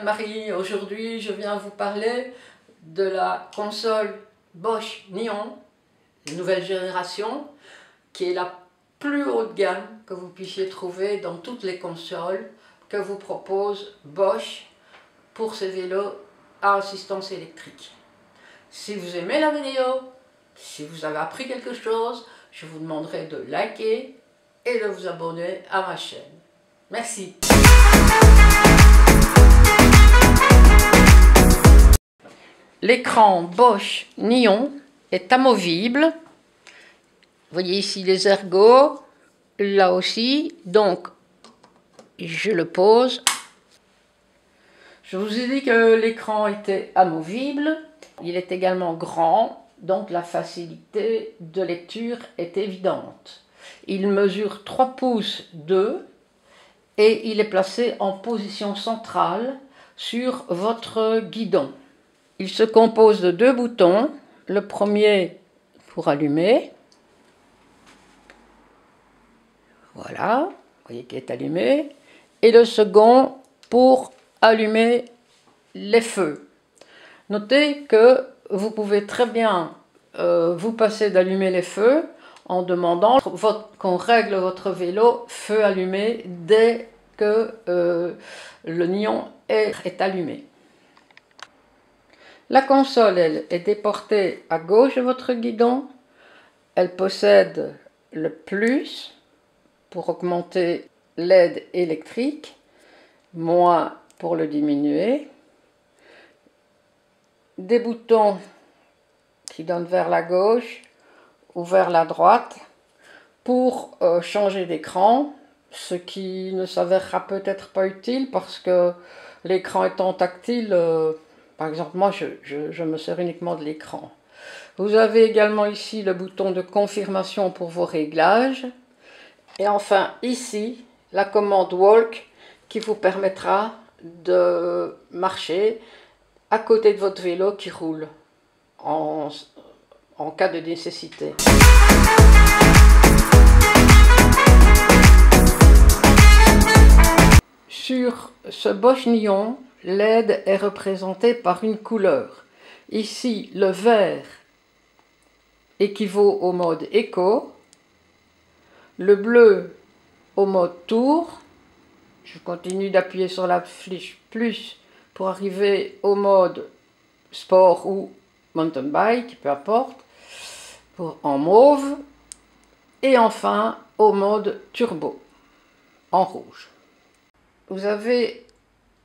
Marie. Aujourd'hui, je viens vous parler de la console Bosch Nion, nouvelle génération, qui est la plus haut de gamme que vous puissiez trouver dans toutes les consoles que vous propose Bosch pour ces vélos à assistance électrique. Si vous aimez la vidéo, si vous avez appris quelque chose, je vous demanderai de liker et de vous abonner à ma chaîne. Merci. L'écran Bosch Nion est amovible. Vous voyez ici les ergots, là aussi. Donc, je le pose. Je vous ai dit que l'écran était amovible. Il est également grand, donc la facilité de lecture est évidente. Il mesure 3 pouces 2 et il est placé en position centrale sur votre guidon. Il se compose de 2 boutons. Le premier pour allumer. Voilà, vous voyez qu'il est allumé. Et le second pour allumer les feux. Notez que vous pouvez très bien vous passer d'allumer les feux en demandant qu'on règle votre vélo feu allumé dès que le Nion est allumé. La console, elle, est déportée à gauche de votre guidon. Elle possède le plus pour augmenter l'aide électrique, moins pour le diminuer. Des boutons qui donnent vers la gauche ou vers la droite pour changer d'écran, ce qui ne s'avérera peut-être pas utile parce que l'écran étant tactile, par exemple moi je me sers uniquement de l'écran. Vous avez également ici le bouton de confirmation pour vos réglages et enfin ici la commande Walk qui vous permettra de marcher à côté de votre vélo qui roule en cas de nécessité. Sur ce Bosch Nion, l'aide est représentée par une couleur. Ici, le vert équivaut au mode éco, le bleu au mode tour. Je continue d'appuyer sur la flèche plus pour arriver au mode sport ou mountain bike, peu importe, en mauve, et enfin au mode turbo, en rouge. Vous avez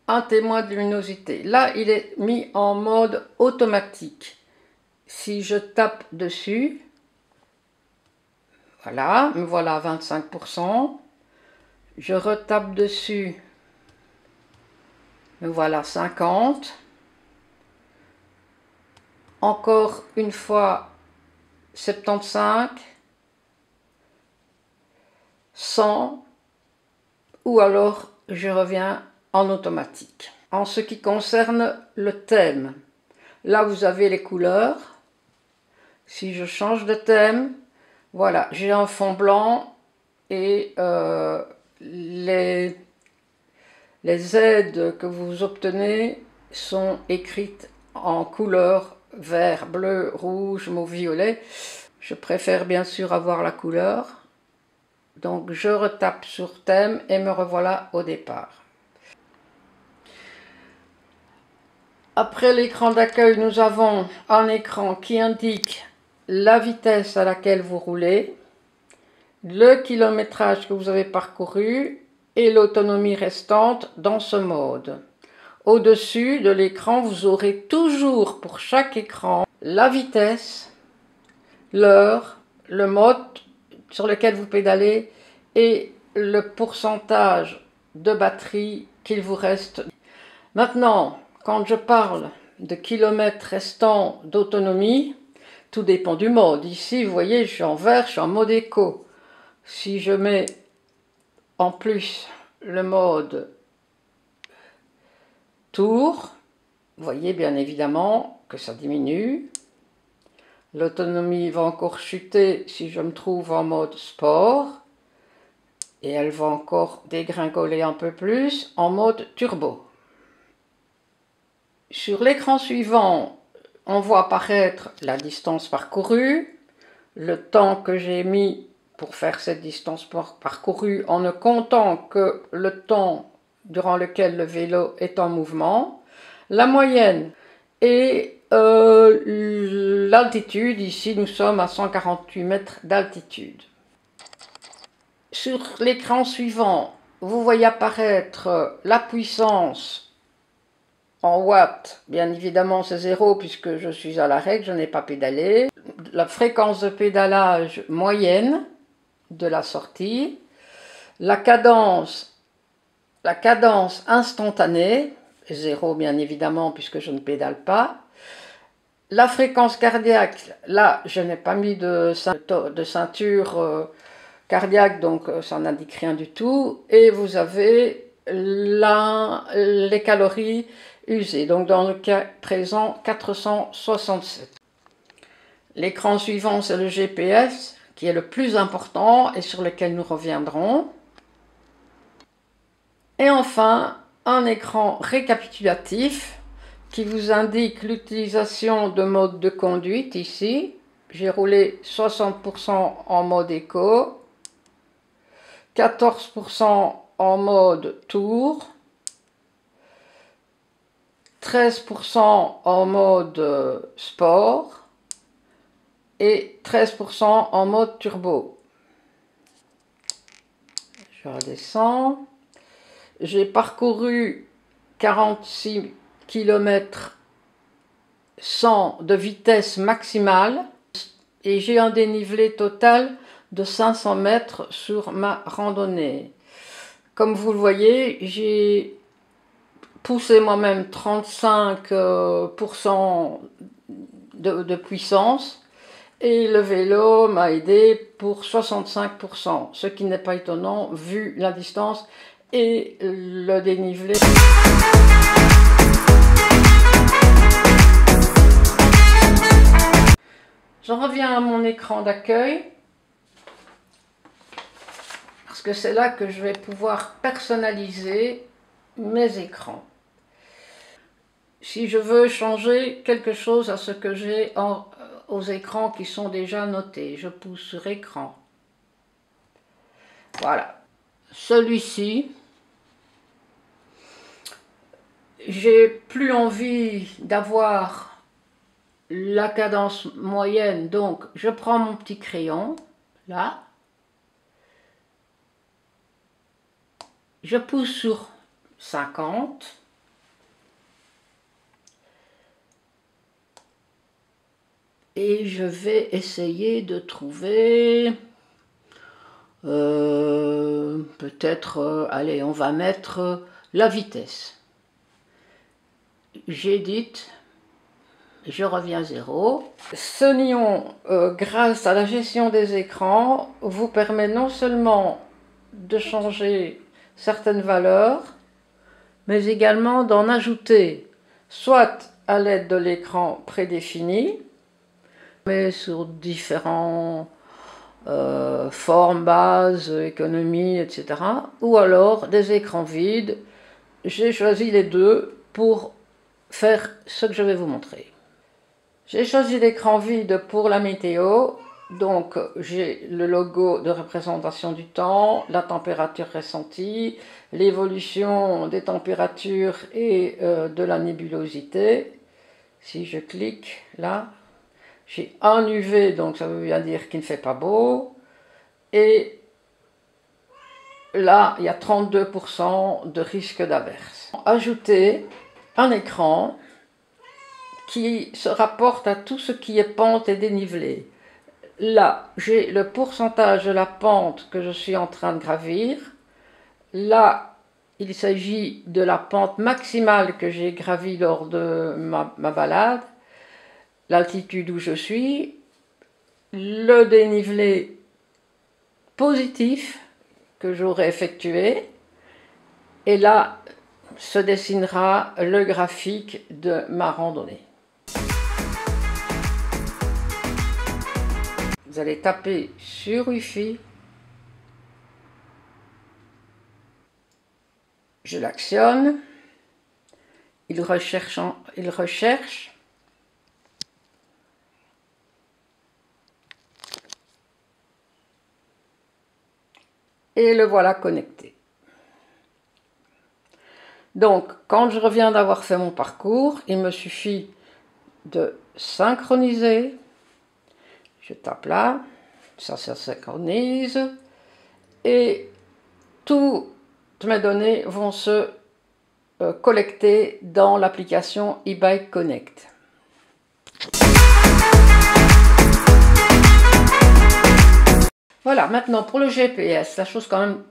un témoin de luminosité. Là, il est mis en mode automatique. Si je tape dessus, voilà, me voilà à 25%. Je retape dessus, me voilà 50%. Encore une fois 75, 100, ou alors je reviens en automatique. En ce qui concerne le thème, là vous avez les couleurs. Si je change de thème, voilà, j'ai un fond blanc et les aides que vous obtenez sont écrites en couleurs vert, bleu, rouge, mauve, violet. Je préfère bien sûr avoir la couleur. Donc je retape sur thème et me revoilà au départ. Après l'écran d'accueil, nous avons un écran qui indique la vitesse à laquelle vous roulez, le kilométrage que vous avez parcouru et l'autonomie restante dans ce mode. Au-dessus de l'écran, vous aurez toujours pour chaque écran la vitesse, l'heure, le mode sur lequel vous pédalez et le pourcentage de batterie qu'il vous reste. Maintenant, quand je parle de kilomètres restants d'autonomie, tout dépend du mode. Ici, vous voyez, je suis en vert, je suis en mode éco. Si je mets en plus le mode tour, vous voyez bien évidemment que ça diminue. L'autonomie va encore chuter si je me trouve en mode sport. Et elle va encore dégringoler un peu plus en mode turbo. Sur l'écran suivant, on voit apparaître la distance parcourue, le temps que j'ai mis pour faire cette distance parcourue en ne comptant que le temps durant lequel le vélo est en mouvement, la moyenne et l'altitude. Ici, nous sommes à 148 mètres d'altitude. Sur l'écran suivant, vous voyez apparaître la puissance en watts. Bien évidemment, c'est 0 puisque je suis à l'arrêt, je n'ai pas pédalé. La fréquence de pédalage moyenne de la sortie. La cadence instantanée, 0 bien évidemment puisque je ne pédale pas. La fréquence cardiaque, là je n'ai pas mis de ceinture cardiaque, donc ça n'indique rien du tout. Et vous avez les calories usées, donc dans le cas présent 467. L'écran suivant, c'est le GPS qui est le plus important et sur lequel nous reviendrons. Et enfin, un écran récapitulatif qui vous indique l'utilisation de modes de conduite ici. J'ai roulé 60% en mode éco, 14% en mode tour, 13% en mode sport et 13% en mode turbo. Je redescends. J'ai parcouru 46 km 100 de vitesse maximale et j'ai un dénivelé total de 500 mètres sur ma randonnée. Comme vous le voyez, j'ai poussé moi-même 35% de puissance et le vélo m'a aidé pour 65%, ce qui n'est pas étonnant vu la distance et le dénivelé. J'en reviens à mon écran d'accueil parce que c'est là que je vais pouvoir personnaliser mes écrans. Si je veux changer quelque chose à ce que j'ai aux écrans qui sont déjà notés, je pousse sur écran. Voilà. Celui-ci, j'ai plus envie d'avoir la cadence moyenne, donc je prends mon petit crayon, là, je pousse sur 50, et je vais essayer de trouver, peut-être, allez, on va mettre la vitesse. J'édite. Je reviens à 0. Ce nion, grâce à la gestion des écrans, vous permet non seulement de changer certaines valeurs, mais également d'en ajouter, soit à l'aide de l'écran prédéfini, mais sur différents formes, bases, économie, etc. Ou alors des écrans vides. J'ai choisi les deux pour faire ce que je vais vous montrer. J'ai choisi l'écran vide pour la météo, donc j'ai le logo de représentation du temps, la température ressentie, l'évolution des températures et de la nébulosité. Si je clique là, j'ai un UV, donc ça veut bien dire qu'il ne fait pas beau, et là il y a 32% de risque d'averse. Ajouter un écran qui se rapporte à tout ce qui est pente et dénivelé. Là, j'ai le pourcentage de la pente que je suis en train de gravir. Là, il s'agit de la pente maximale que j'ai gravie lors de ma balade, l'altitude où je suis, le dénivelé positif que j'aurai effectué, et là se dessinera le graphique de ma randonnée. Vous allez taper sur Wi-Fi, je l'actionne, il recherche, il recherche. Et le voilà connecté. Donc, quand je reviens d'avoir fait mon parcours, il me suffit de synchroniser. Je tape là, ça synchronise. Et toutes mes données vont se collecter dans l'application e-Bike Connect. Voilà, maintenant pour le GPS, la chose quand même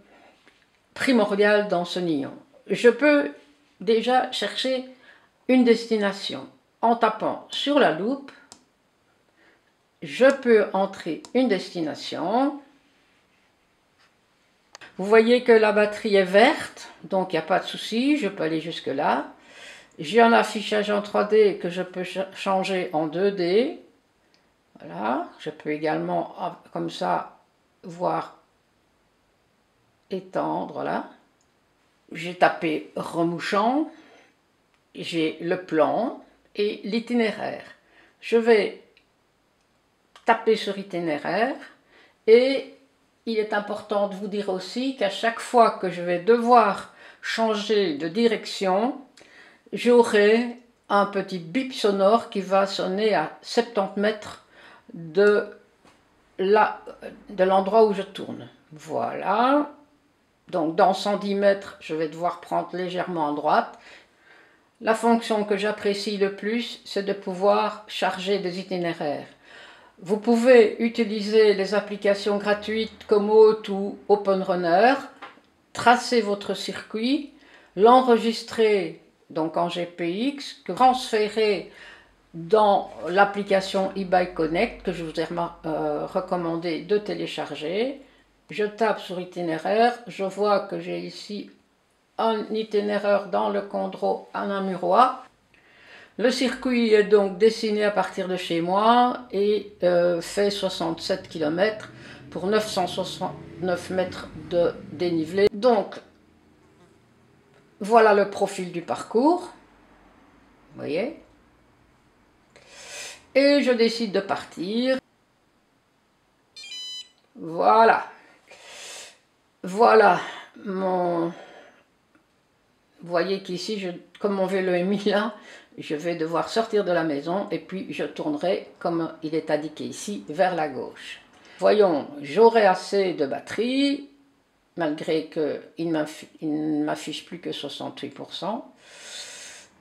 primordiale dans ce Nion. Je peux déjà chercher une destination en tapant sur la loupe. Je peux entrer une destination. Vous voyez que la batterie est verte, donc il n'y a pas de souci, je peux aller jusque là. J'ai un affichage en 3D que je peux changer en 2D. Voilà, je peux également comme ça voir étendre là. J'ai tapé remouchant, j'ai le plan et l'itinéraire. Je vais taper sur itinéraire et il est important de vous dire aussi qu'à chaque fois que je vais devoir changer de direction, j'aurai un petit bip sonore qui va sonner à 70 mètres de l'endroit où je tourne. Voilà. Donc dans 110 mètres, je vais devoir prendre légèrement à droite. La fonction que j'apprécie le plus, c'est de pouvoir charger des itinéraires. Vous pouvez utiliser les applications gratuites Komoot ou OpenRunner, tracer votre circuit, l'enregistrer donc en GPX, que transférer dans l'application e-Bike Connect que je vous ai recommandé de télécharger. Je tape sur itinéraire, je vois que j'ai ici un itinéraire dans le Condro à Namurois. Le circuit est donc dessiné à partir de chez moi et fait 67 km pour 969 mètres de dénivelé. Donc, voilà le profil du parcours. Vous voyez? Et je décide de partir. Voilà. Voilà mon... Vous voyez qu'ici, comme mon vélo est mis là, je vais devoir sortir de la maison et puis je tournerai, comme il est indiqué ici, vers la gauche. Voyons, j'aurai assez de batterie, malgré qu'il ne m'affiche plus que 68%.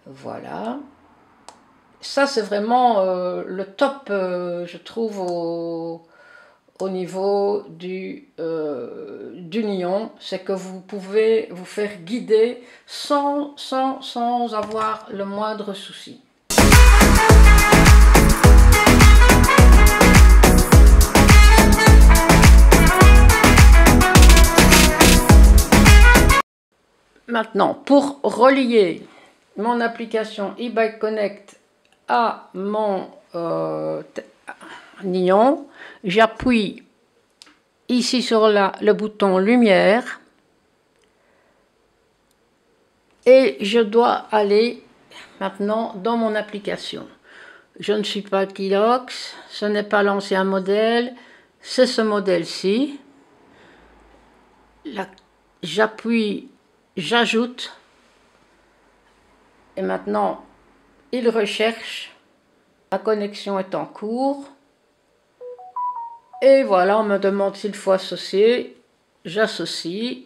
Voilà. Ça, c'est vraiment le top, je trouve, au niveau du Nion, c'est que vous pouvez vous faire guider sans avoir le moindre souci. Maintenant, pour relier mon application e-Bike Connect à mon Nion, j'appuie ici sur le bouton lumière et je dois aller maintenant dans mon application. Je ne suis pas Kilox, ce n'est pas l'ancien modèle, c'est ce modèle-ci. J'appuie, j'ajoute et maintenant il recherche. La connexion est en cours. Et voilà, on me demande s'il faut associer. J'associe.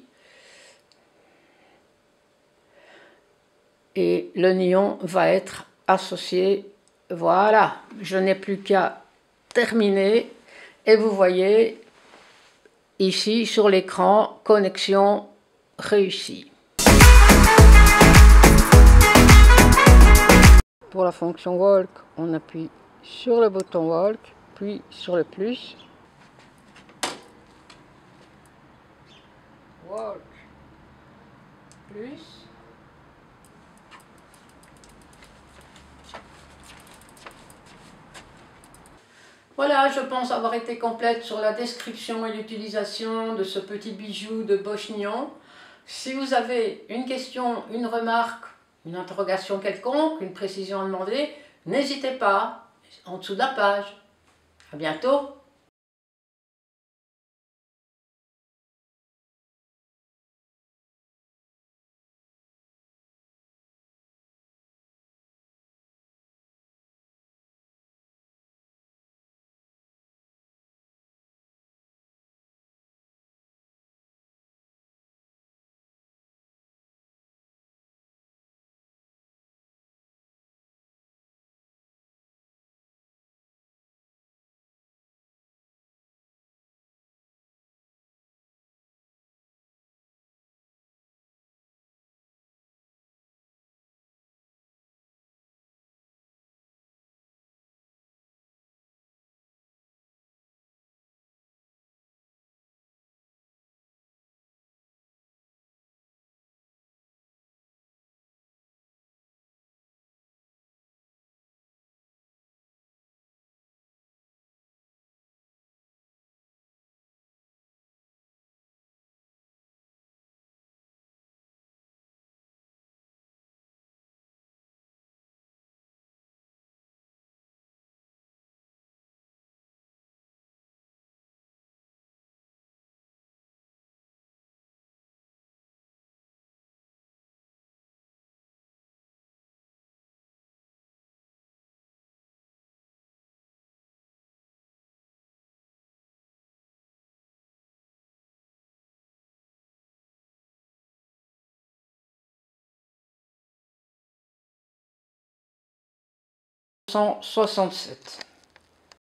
Et le Nion va être associé. Voilà, je n'ai plus qu'à terminer. Et vous voyez ici sur l'écran, connexion réussie. Pour la fonction Walk, on appuie sur le bouton Walk, puis sur le plus. Walk, plus. Voilà, je pense avoir été complète sur la description et l'utilisation de ce petit bijou de Bosch Nion. Si vous avez une question, une remarque une interrogation quelconque, une précision à demander, n'hésitez pas, en dessous de la page. À bientôt. « 167.